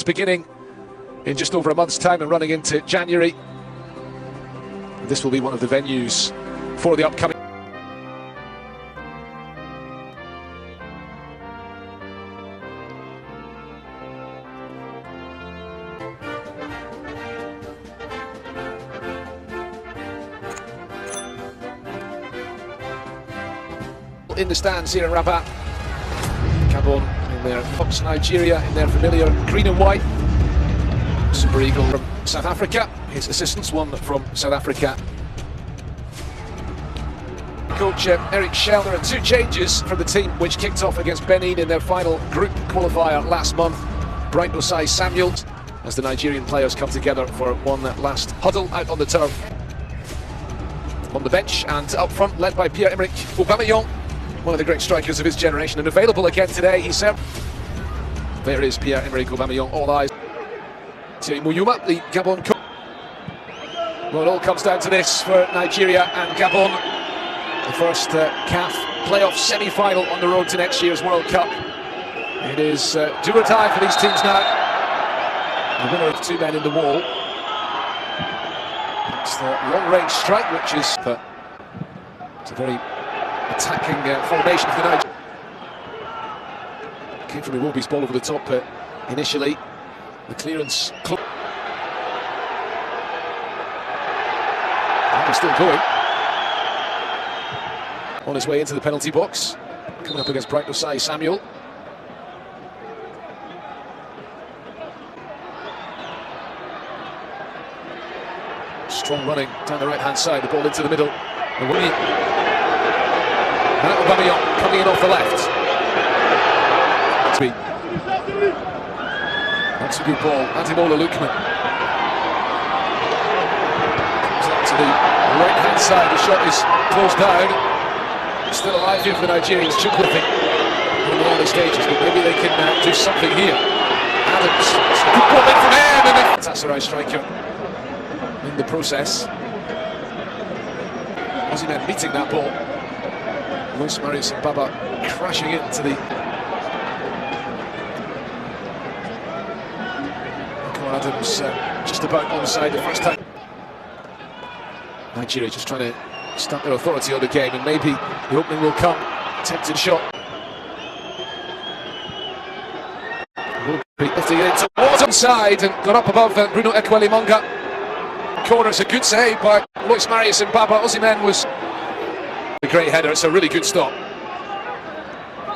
tournaments beginning in just over a month's time and running into January. This will be one of the venues for the upcoming. In the stands here in Rabat, Gabon in their tops, Najeriya in their familiar green and white. Super Eagle from South Africa, his assistants, one from South Africa. Coach Eric Schell, there are two changes from the team which kicked off against Benin in their final group qualifier last month. Bright Osai Samuels, as the Nigerian players come together for one last huddle out on the turf. On the bench and up front, led by Pierre-Emerick Aubameyang, one of the great strikers of his generation, and available again today, he said. There is Pierre-Emerick Aubameyang, all eyes. To Muyuma, the Gabon coach. Well, it all comes down to this for Nigeria and Gabon. The first CAF playoff semi-final on the road to next year's World Cup. It is do or die for these teams now. The winner of two men in the wall. It's the long-range strike, which is it's a very attacking formation of the Niger. Came from Iwobi's ball over the top initially. The clearance. And he's still going. On his way into the penalty box. Coming up against Bright Osai Samuel. Strong running down the right-hand side. The ball into the middle. Aubameyang coming in off the left. That's a good ball. Wasan Lookman comes up to the right-hand side. The shot is closed down. Still alive here for the Nigerians. Chukwueze in the early stages, but maybe they can do something here. Adams, good ball in from him, and then Galatasaray striker in the process. Osimhen meeting that ball. Osimhen and Baba crashing into the Akor Adams just about onside the first time. Nigeria just trying to stamp their authority on the game, and maybe the opening will come. Tempting shot. Will be lifting it towards onside and got up above Bruno Ekweli-Monga. Corner's a good save by Lois Marius and Baba. Osimhen was a great header. It's a really good stop.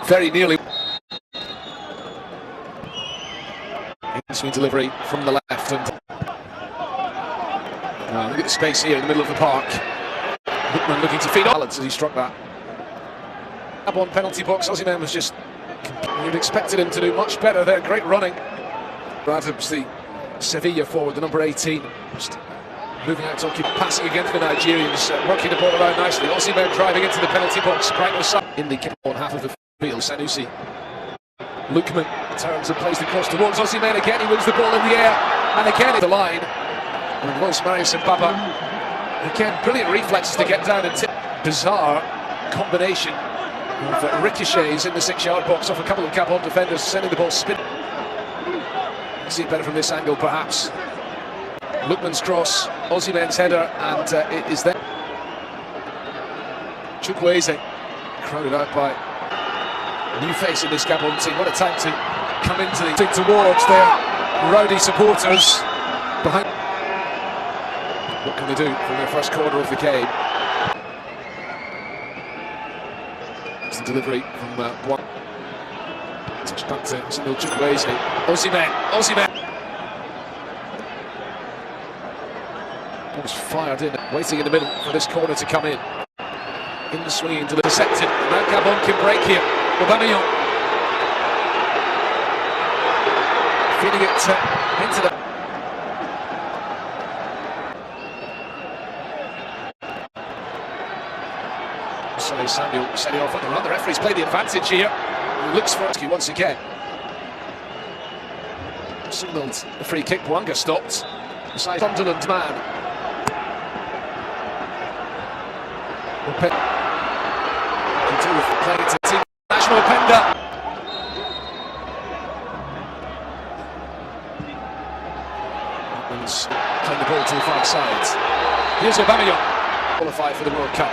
Very nearly. Swing delivery from the left, and look at the space here in the middle of the park. Lookman looking to feed balance as he struck that. Gabon penalty box. Osimhen was just. You'd expected him to do much better there. Great running. Adams, the Sevilla forward, the number 18, just moving out to occupy, passing against the Nigerians, working the ball around nicely. Osimhen driving into the penalty box. In the Gabon half of the field, Sanusi. Lookman turns and plays the cross towards Osimhen again. He wins the ball in the air, and again at the line. And Lois Marius and Baba, again, brilliant reflexes to get down and tip. Bizarre combination of ricochets in the 6-yard box off a couple of Gabon defenders, sending the ball spin. See it better from this angle, perhaps. Lookman's cross, Osimhen's header, and it is there. Chukwueze, crowded out by a new face in this Gabon team. What a time to come into the thing towards their rowdy supporters behind. What can they do from their first quarter of the game? It's a delivery from one. Touch back to Chukwueze. Osimhen. Ball was fired in, waiting in the middle for this corner to come in. In the swinging, intercepted. Now Gabon can break here. Aubameyang feeding it into the. Sorry, Samuel setting off on the run. The referee's played the advantage here. He looks for it once again. Signalled the free kick. Bwanga stopped. The Sunderland man. Continue playing to team national Penda. Adams playing the ball to the far side. Here's Aubameyang, qualified for the World Cup.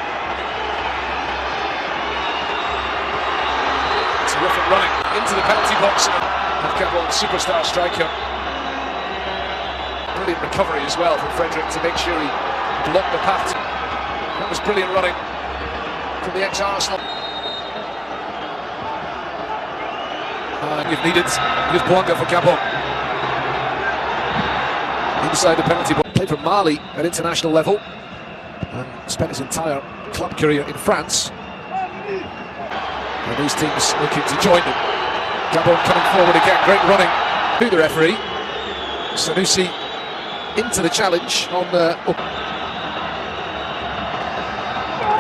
Terrific running into the penalty box of Gabon superstar striker. Brilliant recovery as well from Frederick to make sure he blocked the path. That was brilliant running from the ex-Arsenal. If needed, here's Bouanga for Gabon. Inside the penalty box. Played for Mali at international level and spent his entire club career in France. And these teams looking to join them. Gabon coming forward again, great running to the referee. Sanusi into the challenge on the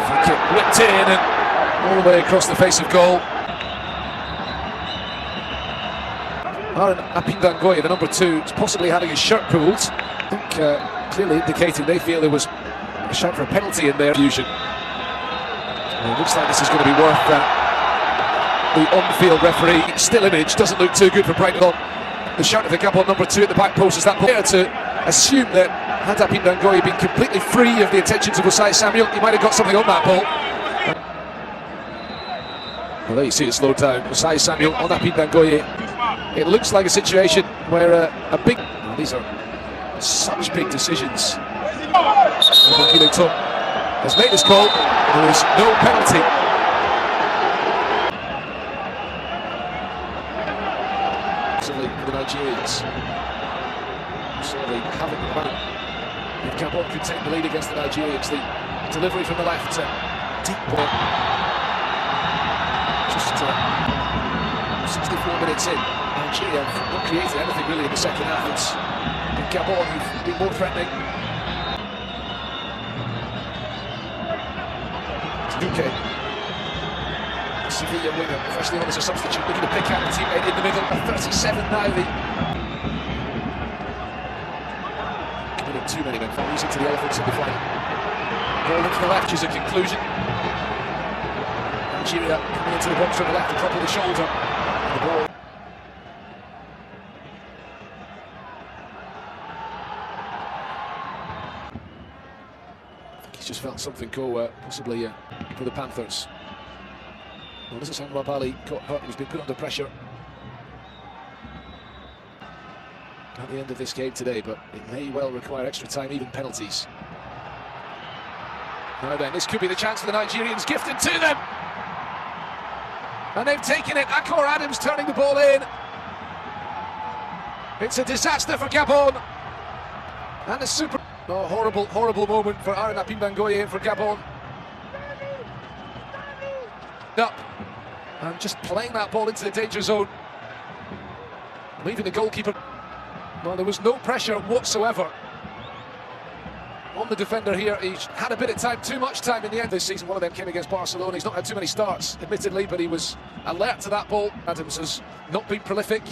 free kick whipped in and all the way across the face of goal. Osimhen da Lookman, the number 2, is possibly having his shirt pulled. I think clearly indicating they feel there was a shout for a penalty in their fusion. It looks like this is going to be worth the on-field referee. Still image doesn't look too good for Brighton. The shout of the Gabon number 2 at the back post is that player to assume that had Osimhen da Lookman been completely free of the attentions of Wasan Farko, he might have got something on that ball. Well, there you see it slowed down. Wasan Farko on Osimhen da Lookman. It looks like a situation where a big... Well, these are such big decisions. Has made this call. There is no penalty. For the Nigerians. So they haven't run. If Gabon could take the lead against the Nigerians, the delivery from the left, deep ball. Just 64 minutes in. Nigeria have not created anything really in the second half. It's Gabon who've been more threatening. Doke. Sevilla winger, freshly on as a substitute, looking to pick out a teammate in the middle. 37 now. Committing too many men. Losing to the Elephants in the final. Ball into the left is a conclusion. Najeriya coming into the box from the left, the top of the shoulder. The ball. He's just felt something go possibly for the Panthers. Well, this is how Mabali got hurt. He's been put under pressure at the end of this game today, but it may well require extra time, even penalties. Now then, this could be the chance for the Nigerians, gifted to them. And they've taken it. Akor Adams turning the ball in. It's a disaster for Gabon. And a super... Oh, horrible, horrible moment for Osimhen da Lookman and for Gabon. Up. And just playing that ball into the danger zone. Leaving the goalkeeper. Well, there was no pressure whatsoever on the defender here. He had a bit of time, too much time in the end this season. One of them came against Barcelona. He's not had too many starts, admittedly, but he was alert to that ball. Adams has not been prolific.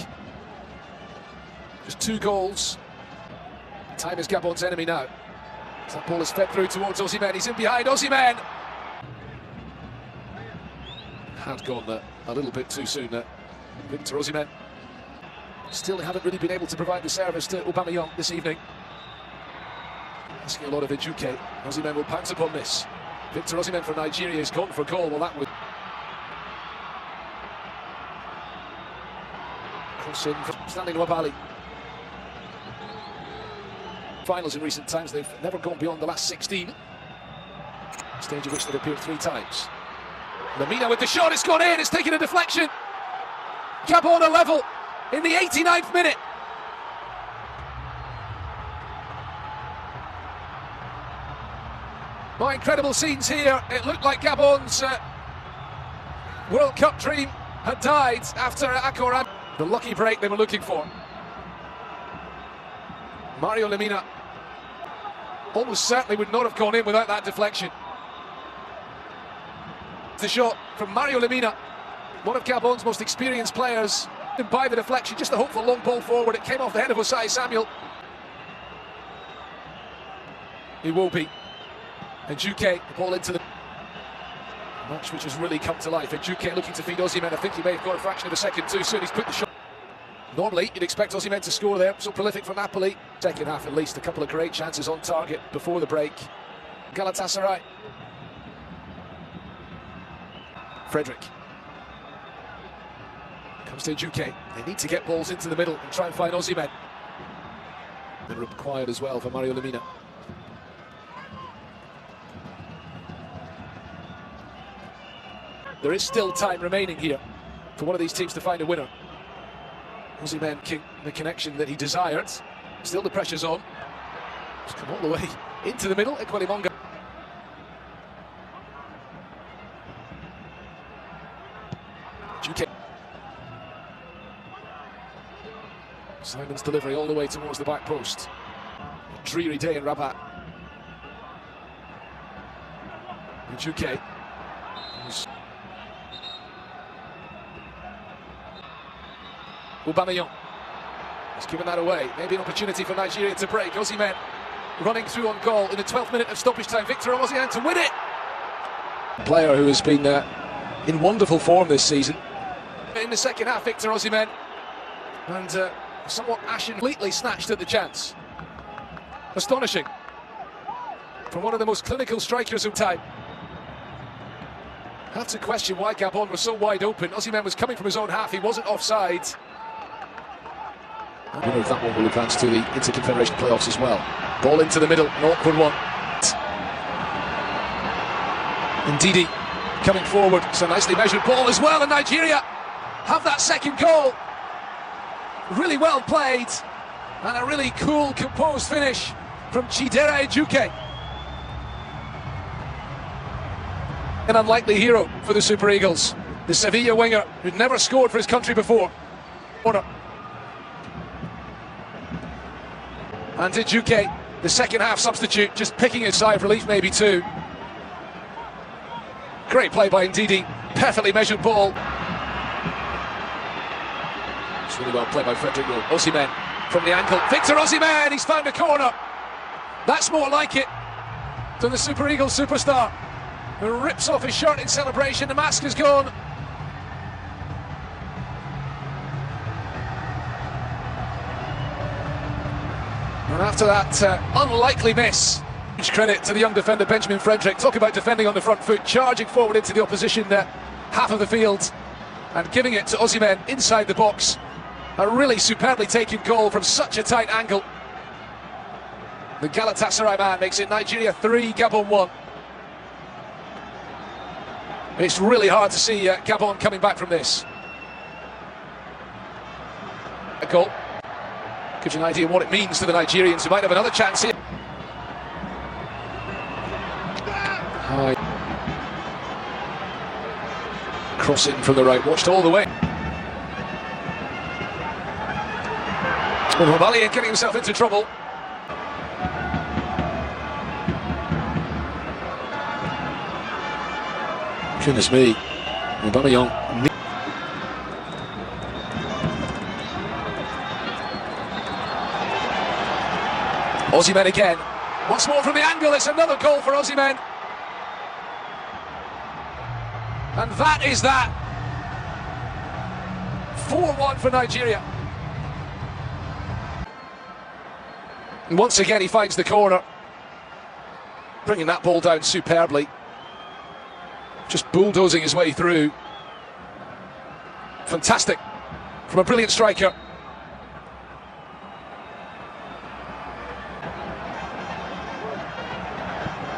Just 2 goals. Time is Gabon's enemy now. As that ball is fed through towards Osimhen. He's in behind. Osimhen had gone a little bit too soon. Victor Osimhen still haven't really been able to provide the service to Aubameyang this evening. Asking a lot of Ejuke. Osimhen will pounce upon this. Victor Osimhen for Nigeria is gone for goal. Well, that was cross in for standing Wabali. Finals in recent times, they've never gone beyond the last 16. Stage at which they've appeared 3 times. Lamina with the shot, it's gone in, it's taken a deflection. Gabon a level in the 89th minute. My incredible scenes here. It looked like Gabon's World Cup dream had died after Akor Adams. The lucky break they were looking for. Mario Lamina almost certainly would not have gone in without that deflection. The shot from Mario Lamina, one of Gabon's most experienced players, and by the deflection, just a hopeful long ball forward. It came off the head of Wasan Farko. He will be. And Ejuke, the ball into the match which has really come to life. Ejuke looking to feed Osimhen. I think he may have got a fraction of a second too soon. He's put the shot. Normally, you'd expect Osimhen to score there, so prolific for Napoli. Second half at least, a couple of great chances on target before the break. Galatasaray. Frederick. Comes to Duke. They need to get balls into the middle and try and find Osimhen. And required as well for Mario Lemina. There is still time remaining here for one of these teams to find a winner. Osimhen the connection that he desired. Still the pressure's on. Just come all the way into the middle. Kwallon. Duke. Simon's delivery all the way towards the back post. Dreary day in Rabat. Duke. Aubameyang has given that away. Maybe an opportunity for Nigeria to break. Osimhen running through on goal in the 12th minute of stoppage time. Victor Osimhen to win it. Player who has been in wonderful form this season. In the second half, Victor Osimhen, and somewhat ashen, completely snatched at the chance. Astonishing from one of the most clinical strikers of time. Have to question why Gabon was so wide open. Osimhen was coming from his own half. He wasn't offside. I don't know if that one will advance to the Inter-Confederation playoffs as well. Ball into the middle, an awkward one. Ndidi coming forward, it's a nicely measured ball as well, and Nigeria have that second goal. Really well played, and a really cool, composed finish from Chidera Ejuke. An unlikely hero for the Super Eagles, the Sevilla winger who'd never scored for his country before. And Ejuke, the second half substitute, just picking a sigh of relief maybe too. Great play by Ndidi, perfectly measured ball. It's really well played by Frederick. Osimhen from the ankle. Victor Osimhen, he's found a corner. That's more like it than the Super Eagles superstar, who rips off his shirt in celebration. The mask is gone. And after that unlikely miss, huge credit to the young defender Benjamin Frederick. Talk about defending on the front foot, charging forward into the opposition half of the field and giving it to Osimhen inside the box. A really superbly taken goal from such a tight angle. The Galatasaray man makes it Nigeria 3, Gabon 1. It's really hard to see Gabon coming back from this. A goal. Gives you an idea of what it means to the Nigerians, who might have another chance here. High. Crossing from the right, watched all the way. Malian getting himself into trouble. Goodness me. Aubameyang. Osimhen again. Once more from the angle, it's another goal for Osimhen. And that is that. 4-1 for Nigeria. And once again he finds the corner, bringing that ball down superbly, just bulldozing his way through. Fantastic from a brilliant striker.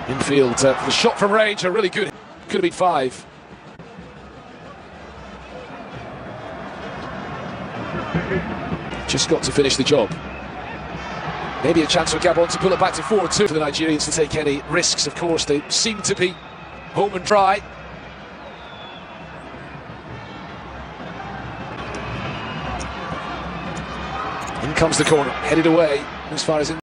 Infield, the shot from range, a really good, could have been 5. Just got to finish the job. Maybe a chance for Gabon to pull it back to 4-2 for the Nigerians to take any risks. Of course, they seem to be home and dry. In comes the corner, headed away as far as in